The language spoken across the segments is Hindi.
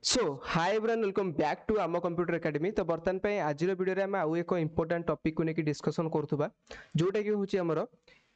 So hi everyone welcome back to Aam computer academy. तो बर्तमान पे आज वीडियो रे हम आउ एक इंपोर्टेंट टॉपिक को लेकर डिस्कशन करथुबा जोटा कि होची हमर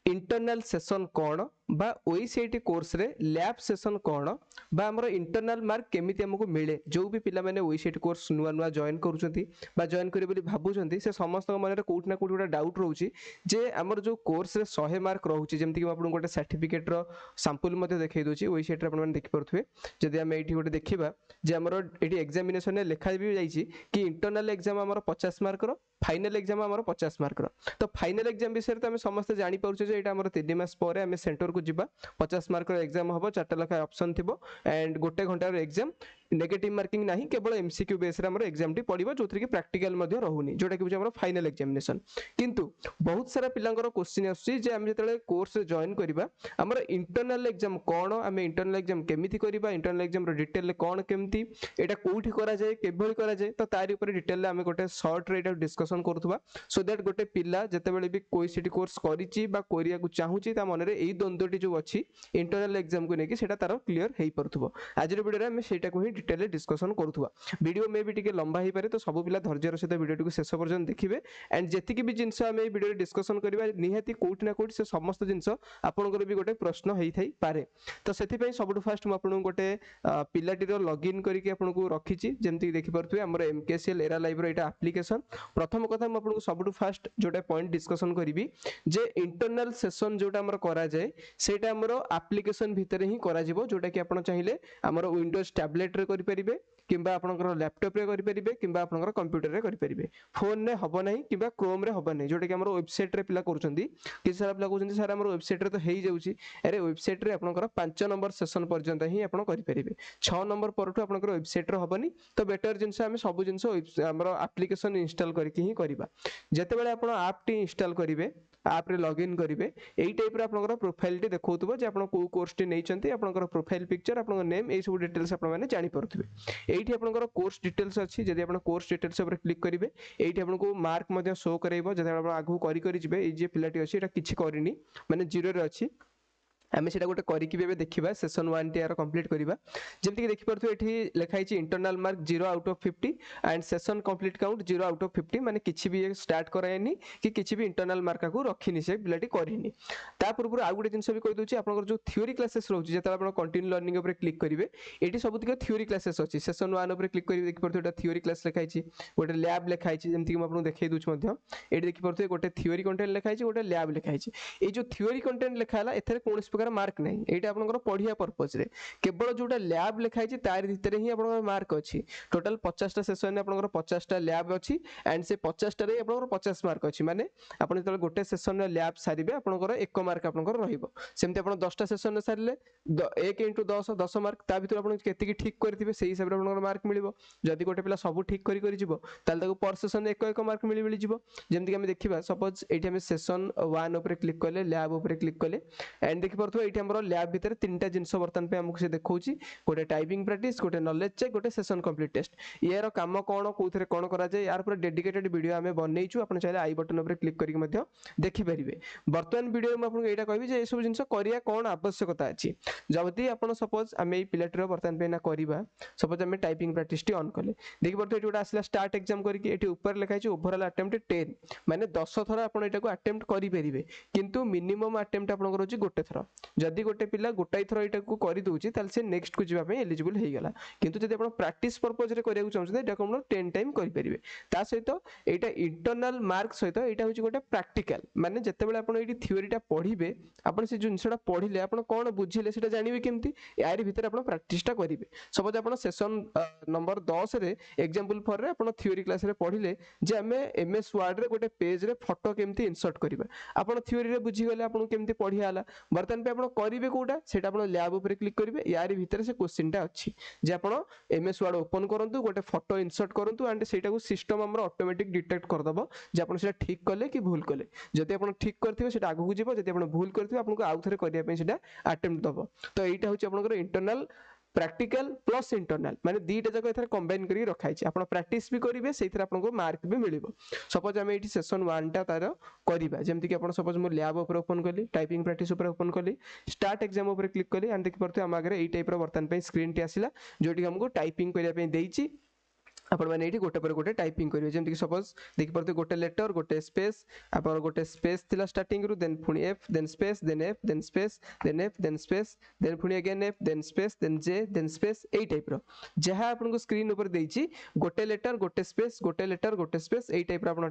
इंटरनल सेशन कौन बा ओईसीआईटी कोर्स रे लैब सेशन कौन बा हमर इंटरनल मार्क केमिति हमको मिले जो भी पिला माने ओईसीआईटी कोर्स नुआ नुआ जॉइन करूछंती बा जॉइन करी बोली भाबुछंती से समस्त मन रे कोठ ना कोठ गोटा डाउट रहउची जे हमर जो कोर्स रे 100 मार्क रहउची जेमति कि आपन गोटे सर्टिफिकेट रो सैंपल मध्ये देखै दोची ओईसीआईटी रे आपन देखि परथुवे जदि हम एठी गोटे देखिबा जे हमर एठी एग्जामिनेशन रे लिखा भी जाईची कि इंटरनल एग्जाम हमर 50 मार्क रो फाइनल एग्जाम हमर 50 मार्क रो। तो फाइनल एग्जाम विषय तो हम समस्त जानि पाउछे जे एटा हमर 3 मास परे हम सेंटर को जिबा 50 मार्क रो एग्जाम हबो 4टा लखा ऑप्शन थिबो एंड गोटे घंटा रो एग्जाम नेगेटिव मार्किंग नहीं केवल एमसीक्यू बेस रे हमर एग्जाम टी पडिबो जोथि कि प्रैक्टिकल मध्ये रहउनी जोटा कि हमर फाइनल एग्जामिनेशन। किंतु बहुत सारा पिलांकर क्वेश्चन आछी जे हम जतले कोर्स जॉइन करिबा हमर इंटरनल एग्जाम कोन हम इंटरनल एग्जाम केमिति करिबा इंटरनल एग्जाम रो डिटेल कोन केमिति एटा कोठी करा जाय केबल करा जाय तो तारि ऊपर डिटेल रे हम गोटे शॉर्ट रे एटा डिस्कशन करथुबा सो दैट गोटे पिला जते बेले भी कोई सिटी कोर्स करिची बा कोरिया को चाहूची ता मन रे एई द्वंद्वटी जो अछि इंटरनल एग्जाम को नेकी सेटा तारो क्लियर हेई परथुबो। आज रो वीडियो रे हम सेटा को ही डिटेल रे डिस्कशन करथुबा। वीडियो में भी टिके लंबा ही पारे तो सब पिला धैर्यर सहित वीडियो को शेष पर्यंत देखिबे एंड जेतिकी भी जिंस हम एई वीडियो रे डिस्कशन करबा निहाती कोठी ना कोठी से समस्त जिंस आपनकर भी गोटे प्रश्न हेई थाई पारे। तो सेति पई सबटु फास्ट म आपन गोटे पिलाटी रो लॉगिन करिके आपन को रखिची जेमति देखि परथुबे हमर एमकेसीएल एरा लाइव रो एटा एप्लीकेशन। प्रथम कथा म आपन को सबटु फास्ट जोटा पॉइंट डिस्कशन करिवि जे इंटरनल सेशन जोटा हमर करा जाय सेटा हमर एप्लीकेशन भितर ही करा जिवो जोटा कि आपन चाहिले हमर विंडोज टैबलेट रे करि परिबे किंबा आपनकर लैपटॉप रे करि परिबे किंबा आपनकर कंप्यूटर रे करि परिबे फोन रे हबो नाही किंबा क्रोम रे हबो नाही जोटा कि हमर वेबसाइट रे पिला करूचंदी कि सारा पिला कहउचंदी सर हमर वेबसाइट रे तो हेई जाउची अरे वेबसाइट रे आपनकर 5 नंबर सेशन पर्यंत ही आपन करि परिबे 6 नंबर परठु आपनकर वेबसाइट रे हबोनी। तो बेटर जिंस हम सब जिंस हमर एप्लीकेशन इंस्टॉल करके ही करिबा जते बेले आपन ऐप टी इंस्टॉल करिवे ऐप रे लॉगिन करिवे एई टाइप रे आपनकर प्रोफाइल टी देखौतबो जे आपन को कोर्स टी नै चंती आपनकर प्रोफाइल पिक्चर आपन नेम ए सब डिटेल्स आपन माने जानि परथुबे। एठी आपनकर कोर्स डिटेल्स अछि जदि आपन कोर्स डिटेल्स ऊपर क्लिक करिवे एठी आपन को मार्क मध्ये शो करैबो जदि आपन आगु करि करि जिवे ए जे पिलाटी अछि एटा किछि करिनी माने जीरो रे अछि आमे सेटा गोटे करिकि बेबे देखिबा सेशन 1 टी आर कंप्लीट करिबा जेमति कि देखि परथु एठी लेखा हिची internal mark 0 out of 50 and session complete count 0 out of 50 माने किछि भी स्टार्ट करायनी कि किछि भी इंटरनल मार्क को रखिनी से पिलाटी करिनी। ता पूर्व आ गोटे जिंस भी कहि दोची आपनकर जो थ्योरी क्लासेस रहउची जेता आपन कंटिन्यू लर्निंग ऊपर क्लिक करिवे एठी सब तिक थ्योरी क्लासेस अछि सेशन 1 ऊपर क्लिक करिवे देखि परथु एटा थ्योरी क्लास लेखा हिची गोटे लैब लेखा हिची जेमति कि म आपन देखै दोछ मध्य एठी देखि परथु गोटे थ्योरी कंटेंट लेखा हिची गोटे लैब लेखा हिची ए जो थ्योरी कंटेंट लेखा हला एथरे कोनस प्रकार मार्क नै एटा आपनकर पढिया पर्पस रे केवल जोटा लैब लेखा हिची तार भितर ही आपनकर मार्क अछि टोटल 50 टा सेशन ने आपनकर 50 टा लैब अछि एंड से 50 टा रे आपनकर 50 मार्क अछि माने आपन जतले गोटे सेशन ने लैब सारिबे आपनकर 1 मार्क आपनकर रहिबो सेमते आपन 10 टा सेशन ने सारिले 1 * 10 10 मार्क ता भितर आपन केति की ठीक करथिबे सेही हिसाब रे आपनकर मार्क मिलिबो जदि गोटे पिला सब ठीक करि करि जिवो ताल ताको पर सेशन 1 मार्क मिलि जिवो जेमति कि हम देखिबा सपोज एठी हम सेशन 1 ऊपर क्लिक करले लैब ऊपर क्लिक करले एंड देखि परथु एठी हमर लैब भितर तीनटा जिंस वर्तन पे हमको से देखौची गोटे टाइपिंग प्रैक्टिस गोटे नॉलेज चेक गोटे सेशन कंप्लीट टेस्ट यार काम कोन कोथरे कोन करा जाय यार पूरा डेडिकेटेड वीडियो हमें बनैछु आपन चाहे आई बटन ऊपर क्लिक करके मध्य देखि परिबे। वर्तमान वीडियो में आपन एटा कहबी जे ए सब जिंस करिया कोन आवश्यकता अछि जबति आपन सपोज हमें पिलेटर वर्तमान पे ना करिबा सपोज हमें टाइपिंग प्रैक्टिस टी ऑन करले देखि परथु एटा आसला स्टार्ट एग्जाम करके एटी ऊपर लिखा छि ओवरऑल अटेम्प्ट 10 माने 10 थरा आपन एटा को अटेम्प्ट करि परिबे किंतु मिनिमम अटेम्प्ट आपन करो छि गोटे थरा जदि गोटे पिला गोटाई थरा एटा को करि दोछि ताल से नेक्स्ट को जिबा पे एलिजिबल हे गेला किंतु जदि आपण प्रैक्टिस पर्पस रे करिया चाहछन एटा को 10 टाइम करि परिबे। ता सहित एटा इंटरनल मार्क सहित एटा होछि गोटे प्रैक्टिकल माने जते बेले आपण एटी थ्योरी टा पढिबे आपण से जिंसटा पढिले आपण कोन बुझिले सेटा जानिबे केमति यारी भीतर आपण प्रैक्टिस टा करिवे सपोज आपण सेशन नंबर 10 रे एग्जांपल फॉर रे आपण थ्योरी क्लास रे पढिले जे हमें एमएस वर्ड रे गोटे पेज रे फोटो केमति इंसर्ट करिबा आपण थ्योरी रे बुझि गेले आपण केमति पढिया हला वर्तमान पे आपण करिवे कोटा सेटा आपण लैब ऊपर क्लिक करिवे यारी भीतर से क्वेश्चन टा अछि जे आपण एमएस वर्ड ओपन करंतु गोटे फोटो इंसर्ट करंतु एंड सेटा को सिस्टम हमर ऑटोमेटिक डिटेक्ट कर दबो जे आपण सेटा ठीक करले कि भूल करले जदि आपण ठीक करथिबे सेटा आगु जिवो जदि आपण भूल करथिबे आपनको आउ थरे करिया पे सेटा अटेम्प्ट दबो। तो एटा होछि आपनकर इंटरनल प्रैक्टिकल प्लस इंटरनल माने दीटा जक एथरे कंबाइन करी रखा है आपण प्रैक्टिस भी करिवे सेथरे आपनको मार्क भी मिलिबो सपोज हम एठी सेशन 1 टा तार करिबा जेमति कि आपण सपोज मो लैब ऊपर ओपन कली टाइपिंग प्रैक्टिस ऊपर ओपन कली स्टार्ट एग्जाम ऊपर क्लिक कली एंड देखि परते हम आगे एई टाइप रो वर्तन पे स्क्रीन टी आसिला जोटी हमको टाइपिंग करिया पे देइची आपण माने एठी गोटे पर गोटे टाइपिंग करिवे जेमति कि सपोज देखि परते गोटे लेटर गोटे स्पेस आपण गोटे स्पेस थिला स्टार्टिंग रु देन फुनी F then space then F then space then F then space then फुनी again F then space then J then space एई टाइप रो जहा आपण को स्क्रीन ऊपर देइची गोटे लेटर गोटे स्पेस एई टाइप रो आपण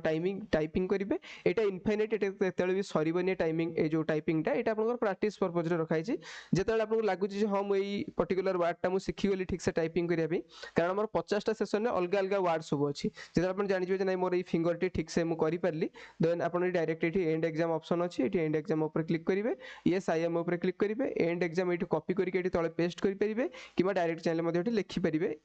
टाइपिंग करिवे एटा इनफाइनाइट एटा तेले भी सरीबनी टाइमिंग ए जो टाइपिंग टा एटा आपण प्रैक्टिस पर्पस रे रखाई छि जेतेले आपण लागु छि हम एई पर्टिकुलर वर्ड टा मु सिखि गेली ठीक से टाइपिंग करिया पे कारण हमर 50 टा सेशन ने अलग अलग वर्ड सब अच्छी जेते आपण जानि जे नै मोर ई फिंगर टी ठीक से मु करि परली देन आपण डायरेक्ट एठी एंड एग्जाम ऑप्शन अछि एठी एंड एग्जाम ऊपर क्लिक करिवे यस आई एम ऊपर क्लिक करिवे एंड एग्जाम एठी कॉपी करके एठी तळे पेस्ट करि परिबे किबा डायरेक्ट चैनल मध्ये एठी लिखि परिबे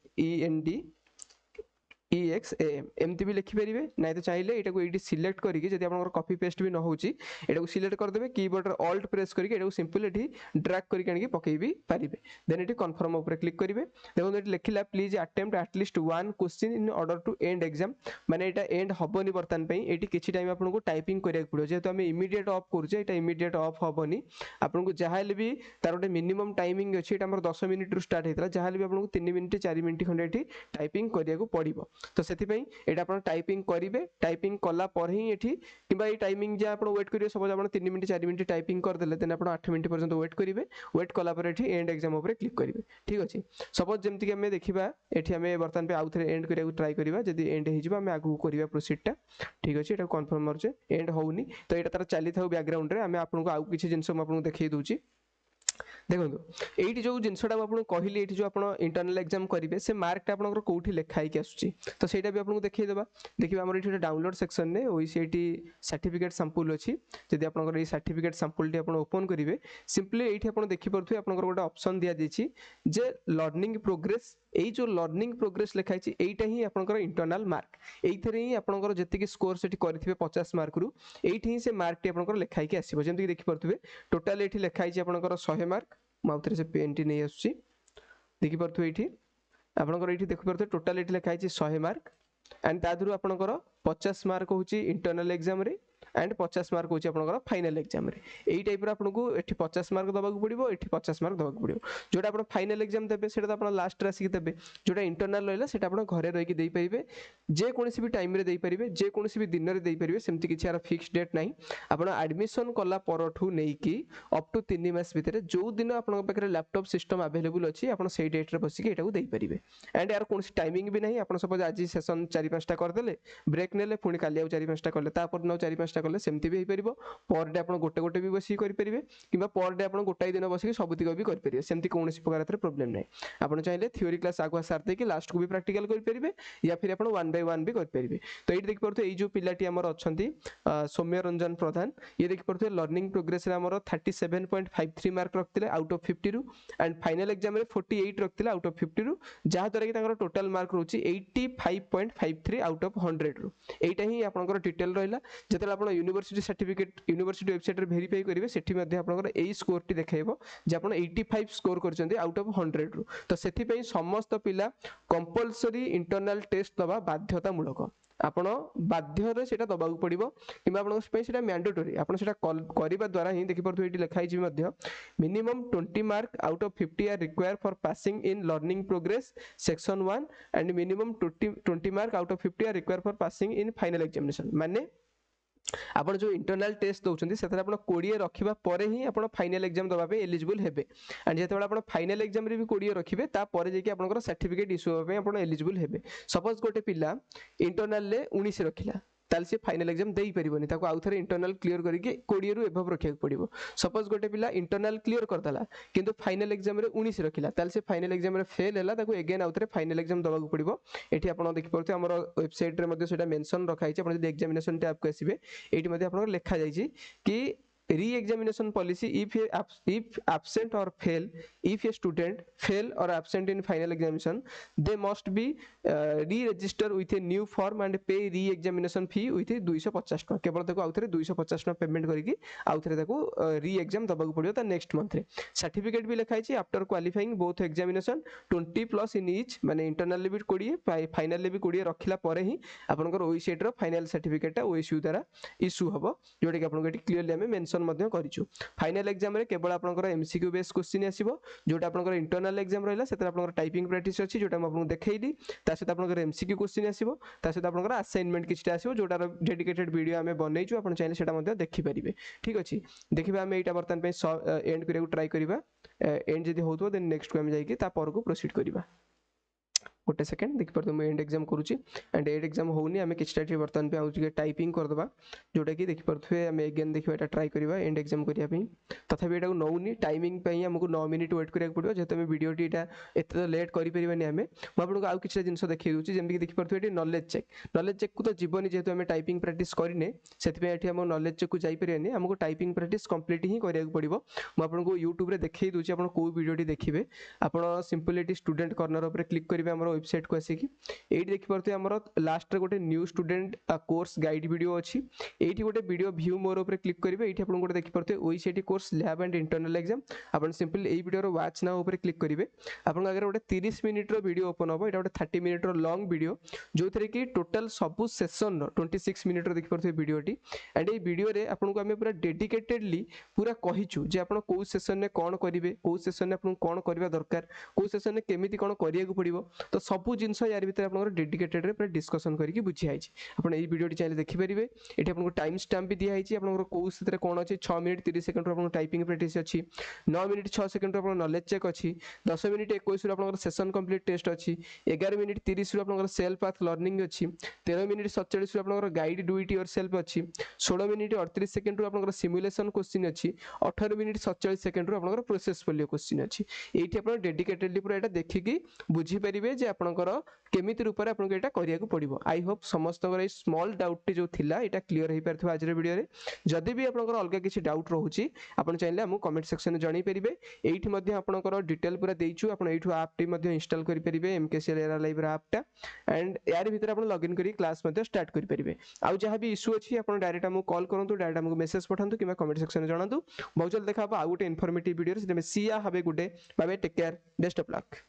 EXAM एमती भी लिखि परिबे नै तो चाहिले एटा को एटी सिलेक्ट करिके जदि आपनकर कॉपी पेस्ट भी न होउची एटा को सिलेक्ट कर देबे कीबोर्ड रे ऑल्ट प्रेस करिके एटा को सिंपल एटी ड्रैग करिके आनिके पकेई भी परिबे देन एटी कन्फर्म ऊपर क्लिक करिवे देखो एटी लिखिला please attempt at least one question in order to end exam माने एटा एंड हबनी बर्तन पई एटी किछि टाइम आपनको टाइपिंग करिया पड़ो जेतो हम इमीडिएट ऑफ करजे एटा इमीडिएट ऑफ हबनी आपनको जहाले भी तार ओटे मिनिमम टाइमिंग अछि एटा हमर 10 मिनिट रु स्टार्ट हेतला जहाले भी आपनको 3 मिनिट 4 मिनिट खंडे एटी टाइपिंग करिया को पड़िबो तो सेति पई एटा आपण टाइपिंग करिवे टाइपिंग कला पर ही एठी किबा ए टाइमिंग जे आपण वेट करिवे सपोज आपण 3 मिनिट 4 मिनिट टाइपिंग कर देले देन आपण 8 मिनिट पर्यंत वेट करिवे वेट कला पर एठी एंड एग्जाम ऊपर क्लिक करिवे ठीक अछि सपोज जेमति कि हमें देखिबा एठी हमें वर्तमान पे आउथरे एंड करिया को ट्राई करिवा जदी एंड हे जिबा हमें आगु करिवा प्रोसीड टा ठीक अछि एटा कन्फर्म मरजे एंड होउनी तो एटा तार चली थाउ बैकग्राउंड रे हमें आपन को आउ किछि जिंस हम आपन को देखै दोची देखो ये जो जिनसटा आपको कहली ये जो आप इंटरनल एग्जाम करेंगे से मार्क टा आपन कौटी लिखाई आसूँ तो सहीटा भी आपको देखा देखिए आम ये डाउनलोड सेक्शन में ओईसीआईटी सर्टिफिकेट सैंपल अच्छी जब आप सर्टिफिकेट सैंपल टी ओपन करेंगे सिंपली ये देखिपे आप गोटे ऑप्शन दि जाइए जे लर्निंग प्रोग्रेस यही जो लर्निंग प्रोग्रेस लिखाई यहीटा ही आपंकर इंटरनल मार्क ही आपंकर जी स्कोर से करेंगे 50 मार्क रु ही से मार्क टी आप लिखाई आसो जमीक देखिपे टोटाल ये लिखाई आपंकर 100 मार्क मुझे से पेन टी नहीं आसूँ देखिपे ये आपंकर ये देखिपे टोटाल ये लिखाई 100 मार्क एंड तादू आपंकर 50 मार्क हूँ इंटरनल एग्जाम रे एंड 50 मार्क होची आपनकर फाइनल एग्जाम रे एई टाइप रो आपनको एठी 50 मार्क दबाक पड़िबो एठी 50 मार्क दबाक पड़िबो जोटा आपण फाइनल एग्जाम देबे सेटा तो आपण लास्ट रासी देबे जोटा इंटरनल रहला सेटा आपण घरे रहि के देई परिबे जे कोनसी भी टाइम रे देई परिबे जे कोनसी भी दिन रे देई परिबे सेमति किछि आर फिक्स डेट नाही आपण एडमिशन कला परठू नै कि अप टू 3 मास भितर जो दिन आपण पाखरे लैपटॉप सिस्टम अवेलेबल अछि आपण सेई डेट रे बसी के एटा को देई परिबे एंड यार कोनसी टाइमिंग भी नाही आपण सपोज आज सेशन 4-5 टा कर देले ब्रेक नेले पुनी काली 4-5 टा करले तापर न 4-5 टा करले सेमति भी परिबो पर डे आपण गोटे गोटे भी बसी करि परिबे किबा पर डे आपण गोटाई दिन बसी सबतिक भी करि परिबे सेमति कोनसी प्रकार रे प्रॉब्लम नै आपण चाहिले थ्योरी क्लास आगु सार दे कि लास्ट को भी प्रैक्टिकल करि परिबे या फिर आपण 1 बाय 1 भी करि परिबे तो एठी देख परतो एई जो पिलाटी हमर अछंती सौम्य रंजन प्रधान ये देख परतो लर्निंग प्रोग्रेस रे हमर 37.53 मार्क रखतिले आउट ऑफ 50 रु एंड फाइनल एग्जाम रे 48 रखतिले आउट ऑफ 50 रु जहा द्वारा कि तांगर टोटल मार्क रहउची 85.53 आउट ऑफ 100 रु एटा ही आपनकर डिटेल रहला जेतले आपण यूनिवर्सिटी सर्टिफिकेट यूनिवर्सिटी वेबसाइट रे वेरीफाई करिवे सेठी मध्ये आपनकर एई स्कोर टी देखाइबो जे आपण 85 स्कोर करचंदी आउट ऑफ 100 रु तो सेठी पई समस्त पिला कंपल्सरी इंटरनल टेस्ट दबा बाध्यतामूलक आपण बाध्य रे सेटा दबाक पड़िबो किबा आपण पे सेटा मैंडेटरी आपण सेटा करिबा द्वारा ही देखि परथु एटी लिखाई छि मध्ये minimum 20 mark out of 50 are require for passing in learning progress section 1 and minimum 20 mark out of 50 are require for passing in final examination माने आपण जो इंटरनल टेस्ट दउछंती सेतरे आपण 20 रखिबा परे ही आपण फाइनल एग्जाम दबा पे एलिजिबल हेबे एंड जेतेबेला आपण फाइनल एग्जाम रे भी 20 रखिबे ता परे जे कि आपनकर सर्टिफिकेट इशू होबे आपण एलिजिबल हेबे सपोज गोटे पिला इंटरनल ले 19 रखिला ताल से फाइनल एग्जाम देई परिबोनी ताको आउथरे इंटरनल क्लियर करके 20 रु एभव रखिया पड़िबो सपोज गोटे पिला इंटरनल क्लियर करतला किंतु फाइनल एग्जाम रे 19 रखिला ताल से फाइनल एग्जाम रे फेल हैला ताको अगेन आउथरे फाइनल एग्जाम दबाक पड़िबो एठी आपण देखि परते हमर वेबसाइट रे मध्ये सेटा मेंशन रखाई छै आपण जे एग्जामिनेशन टैब को आसीबे एठी मध्ये आपण लेखा जाई छै कि re-examination policy if absent or fail, if a student fail or absent in final examination, they must be re-register with a new form and pay re-examination fee with 250 टका केवल ताको आउथरे 250 टका पेमेंट करिकी आउथरे ताको री-एग्जाम दबाक पड़ियो ता नेक्स्ट मंथ रे सर्टिफिकेट भी लिखाई छी after qualifying both examination 20 plus in each माने इंटरनल भी 20 फाइनल भी 20 रखिला परे ही आपनकर ओईसीटी रो फाइनल सर्टिफिकेट ओईसीयू द्वारा इश्यू हबो जोटा कि आपन क्लियरली हमें मेंशन मध्य करिछु फाइनल एग्जाम रे केवल आपनकर एमसीक्यू बेस्ड क्वेश्चन आसीबो जोटा आपनकर इंटरनल एग्जाम रहला सेतर आपनकर टाइपिंग प्रैक्टिस अछि जोटा हम आपन देखेइली ता सहित आपनकर एमसीक्यू क्वेश्चन आसीबो ता सहित आपनकर असाइनमेंट किछटा आसीबो जोटा डेडिकेटेड वीडियो हमें बनैछु आपन चाहे सेटा मध्य देखि परिबे ठीक अछि देखिबा हम एटा बर्तन पे एंड करिया ट्राई करिबा एंड जदी होतबो देन नेक्स्ट को हम जाई कि ता पर को प्रोसीड करिबा गोटे सेकेंड देखि परतो मैं एंड एग्जाम करूची एंड एंड एग्जाम होउनी हमें किछटा ठी बर्तन पे आउची के टाइपिंग कर दबा जोटा कि देखि परथुए हमें अगेन देखिबा एटा ट्राई करिबा एंड एग्जाम करिया पे तथापि एटा नौनी टाइमिंग पे हमको 9 मिनिट वेट करिया पड़ियो जेते हम वीडियो टी एटा एते लेट करि परिबानी हमें म आपन को आउ किछटा जिंस देखि दोची जेमि कि देखि परथुए एटी नॉलेज चेक को तो जीवनी जेतु हमें टाइपिंग प्रैक्टिस करिने सेति पे एठी हम नॉलेज चेक को जाई परियानी हमको टाइपिंग प्रैक्टिस कंप्लीट ही करिया पड़िबो म आपन को YouTube रे देखि दोची आपन को वीडियो टी देखिबे आपन सिंपल एटी स्टूडेंट कॉर्नर ऊपर क्लिक करिवे हमर वेबसाइट को आसी कि एठी देखि परथुए हमर लास्ट रे गोटे new student course guide video अछि एठी गोटे वीडियो व्यू मोर ऊपर क्लिक करिवे एठी आपन गोटे देखि परथुए OECT course lab and internal exam आपन सिंपल एई वीडियो रो वॉच नाउ ऊपर क्लिक करिवे आपन अगर गोटे 30 मिनिट रो वीडियो ओपन होबो एटा गोटे 30 मिनिट रो लॉन्ग वीडियो जोथरे कि टोटल सबु सेशन रो 26 मिनिट रो देखि परथुए वीडियोटी एंड एई वीडियो रे आपन को हमें पूरा डेडिकेटेडली पूरा कहिचु जे आपन को सेशन ने कोन करिवे को सेशन ने आपन कोन करबा दरकार को सेशन ने केमिति कोन करिया को पड़िबो तो सबु जिंस यार भीतर आपन डेडिकेटेड रे पूरा डिस्कशन करके बुझी आइछि आपन एई वीडियो चाहे देखि परिबे एठी आपन को टाइम स्टैम्प भी दिया आइछि आपन को सेतरे कोन अछि 6 मिनिट 30 सेकंड रो आपन टाइपिंग प्रैक्टिस अछि 9 मिनिट 6 सेकंड रो आपन नॉलेज चेक अछि 10 मिनिट 21 रो आपन सेशन कंप्लीट टेस्ट अछि 11 मिनिट 30 रो आपन सेल्फ पाथ लर्निंग अछि 13 मिनिट 47 रो आपन गाइड डू इट योरसेल्फ अछि 16 मिनिट 38 सेकंड रो आपन सिमुलेशन क्वेश्चन अछि 18 मिनिट 47 सेकंड रो आपन प्रोसेस फोलियो क्वेश्चन अछि एठी आपन डेडिकेटेडली पूरा एटा देखिकी बुझी परिबे जे आपन केमिति रूप रे आपन एटा करिया को पड़िबो आई होप समस्त ए स्मॉल डाउट टी जो थिला एटा क्लियर हेई परथबा आज रे वीडियो रे जदी भी आपन अलगा किछि डाउट रहूची आपन चाहिले हम कमेंट सेक्शन में जणी परिबे एठी मध्ये आपन डिटेल पूरा देइछु आपन एठु ऐप टी मध्ये इंस्टॉल करि परिबे एमकेसीएल एरा लाइव ऐप टा एंड यार भीतर आपन लॉगिन करी क्लास मध्ये स्टार्ट करि परिबे आउ जहां भी इशू अछि आपन डायरेक्ट हमु कॉल करंतु डायरेक्ट हमु मेसेज पठांतु किबा कमेंट सेक्शन में जणांतु बहुत जल्द देखा आउ गुटे इन्फॉर्मेटिव वीडियो रे सी have a good day bye bye take care best of luck.